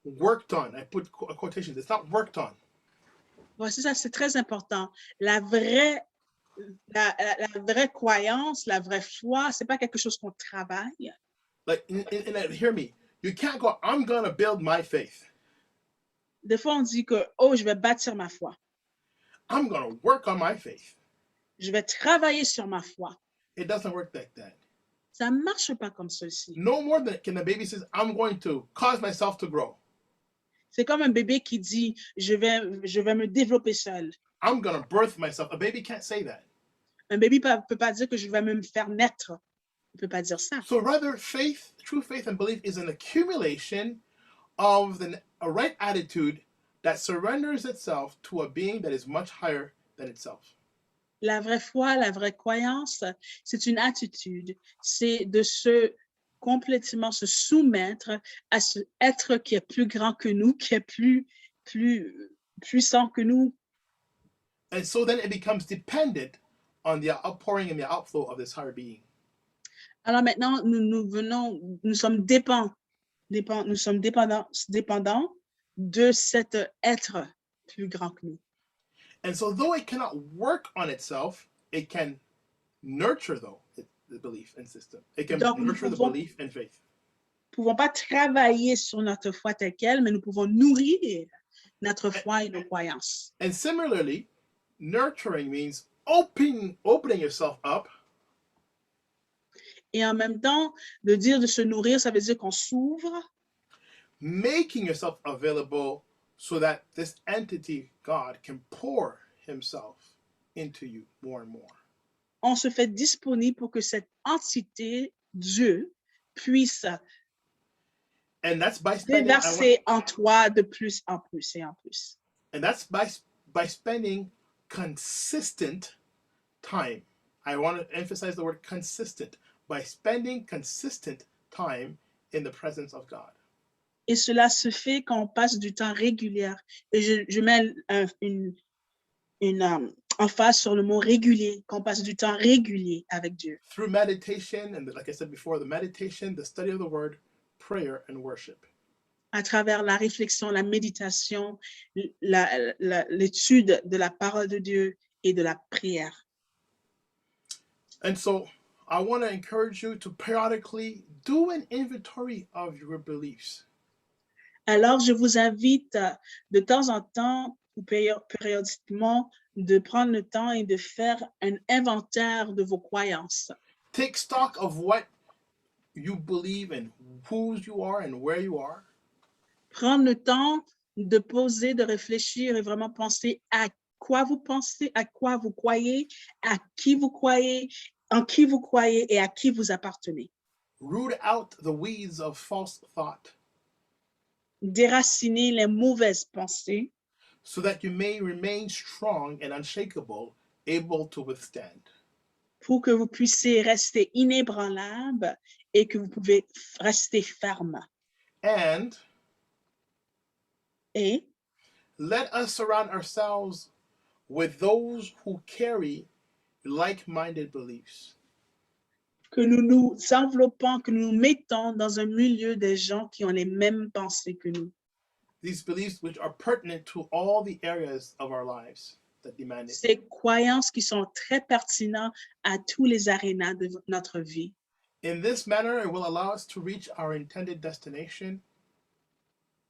worked on. I put quotations. It's not worked on. Voici ça, c'est très important. La vraie croyance, la vraie foi, c'est pas quelque chose qu'on travaille. Like, hear me. You can't go, I'm going to build my faith. Des fois, on dit que, oh, je vais bâtir ma foi. I'm going to work on my faith. Je vais travailler sur ma foi. It doesn't work like that. Ça ne marche pas comme ceci. No more than can the baby says, I'm going to cause myself to grow. C'est comme un bébé qui dit, je vais me développer seul. I'm going to birth myself. A baby can't say that. Un bébé ne peut pas dire que je vais me faire naître. Il ne peut pas dire ça. So rather, faith, true faith and belief is an accumulation of a right attitude that surrenders itself to a being that is much higher than itself. La vraie foi, la vraie croyance, c'est une attitude. C'est de complètement se soumettre à ce être qui est plus grand que nous, qui est plus puissant que nous. And so then it becomes dependent on the outpouring and the outflow of this higher being. Alors maintenant, nous sommes dépendants de cet être plus grand que nous. And so though it cannot work on itself, it can nurture the belief and system. It can nurture the belief and faith. Nous ne pouvons pas travailler sur notre foi telle qu'elle, mais nous pouvons nourrir notre foi et nos croyances. And similarly, nurturing means opening yourself up. Et en même temps, de se nourrir, ça veut dire qu'on s'ouvre. Making yourself available so that this entity, God, can pour himself into you more and more. On se fait disponible pour que cette entité, Dieu, puisse déverser en toi de plus en plus et en plus. And that's by spending consistent time. I want to emphasize the word consistent. By spending consistent time in the presence of God. Et cela se fait quand on passe du temps régulier. Et je mets une emphase sur le mot régulier, qu'on passe du temps régulier avec Dieu. Through meditation, and like I said before, the meditation, the study of the word, prayer, and worship. À travers la réflexion, la méditation, l'étude de la parole de Dieu et de la prière. And so I want to encourage you to periodically do an inventory of your beliefs. Alors, je vous invite de temps en temps ou périodiquement de prendre le temps et de faire un inventaire de vos croyances. Take stock of what you believe and whose you are and where you are. Prendre le temps de poser, de réfléchir et vraiment penser à quoi vous pensez, à quoi vous croyez, à qui vous croyez, en qui vous croyez et à qui vous appartenez. Root out the weeds of false thought Déraciner les mauvaises pensées so that you may remain strong and unshakable, able to withstand. pour que vous puissiez rester inébranlable et que vous pouvez rester ferme. And Et let us surround ourselves with those who carry like-minded beliefs. que nous nous enveloppons, que nous nous mettons dans un milieu des gens qui ont les mêmes pensées que nous. These beliefs which are pertinent to all the areas of our lives that demand it. Ces croyances qui sont très pertinentes à tous les arénas de notre vie. In this manner, it will allow us to reach our intended destination.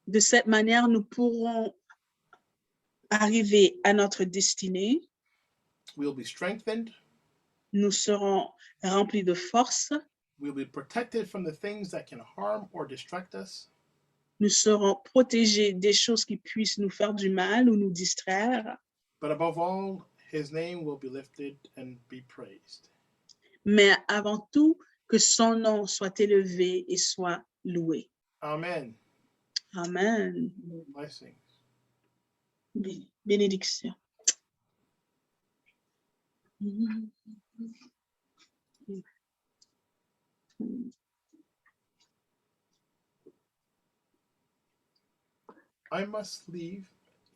De cette manière, nous pourrons arriver à notre destinée. We'll be strengthened. Nous serons remplis de force. We'll be protected from the things that can harm or distract us. Nous serons protégés des choses qui puissent nous faire du mal ou nous distraire. But above all, his name will be lifted and be praised. Mais avant tout, que son nom soit élevé et soit loué. Amen. Amen. Blessings. Bénédiction. I must leave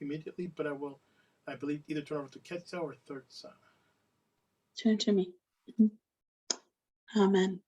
immediately, but I believe, either turn over to Ketsa or Third Son. Turn to me. Amen.